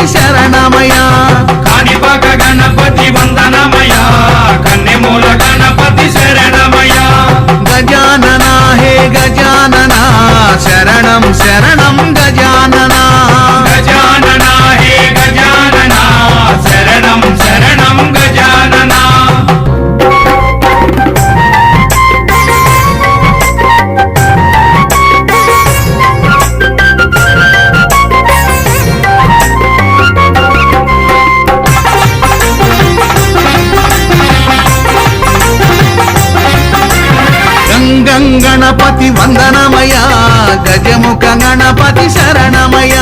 గణపతి శరణమయ కాణిపాక గణపతి వందనమయ కన్నెమూల గణపతి శరణమయ గజానన హే గజానన శరణం శరణం గజానన గజానన హే గజానన శరణం శరణం గజానన గంగం గణపతి వందనమయ గజముఖ గణపతి శరణమయ